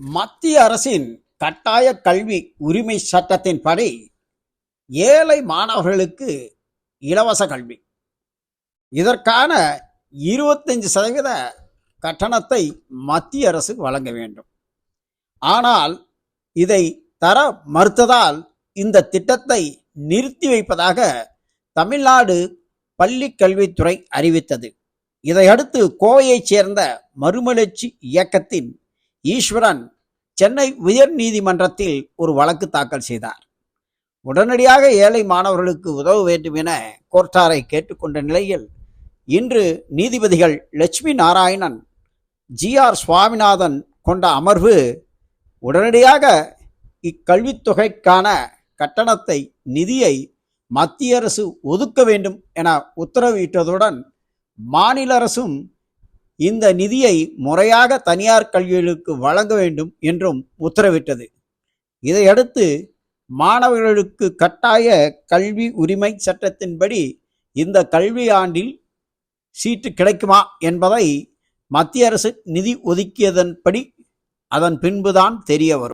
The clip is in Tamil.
மத்திய அரசின் கட்டாய கல்வி உரிமை சட்டத்தின்படி ஏழை மாணவர்களுக்கு இலவச கல்வி, இதற்கான 25% கட்டணத்தை மத்திய அரசு வழங்க வேண்டும். ஆனால் இதை தர மறுத்ததால் இந்த திட்டத்தை நிறுத்தி வைப்பதாக தமிழ்நாடு பள்ளி கல்வித்துறை அறிவித்தது. இதையடுத்து கோவையைச் சேர்ந்த மறுமலர்ச்சி இயக்கத்தின் ஈஸ்வரன் சென்னை உயர் நீதிமன்றத்தில் ஒரு வழக்கு தாக்கல் செய்தார். உடனடியாக ஏழை மாணவர்களுக்கு உதவ வேண்டும் என கோர்ட்டாரை கேட்டுக்கொண்ட நிலையில் இன்று நீதிபதிகள் லட்சுமி நாராயணன், GR சுவாமிநாதன் கொண்ட அமர்வு உடனடியாக இக்கல்வித்தொகைக்கான கட்டணத்தை நிதியை மத்திய அரசு ஒதுக்க வேண்டும் என உத்தரவிட்டதுடன் மாநில அரசும் இந்த நிதியை முறையாக தனியார் கல்விகளுக்கு வழங்க வேண்டும் என்றும் உத்தரவிட்டது. இதையடுத்து மாணவர்களுக்கு கட்டாய கல்வி உரிமை சட்டத்தின்படி இந்த கல்வி ஆண்டில் சீட்டு கிடைக்குமா என்பதை மத்திய அரசு நிதி ஒதுக்கியதன்படி அதன் பின்புதான் தெரிய வரும்.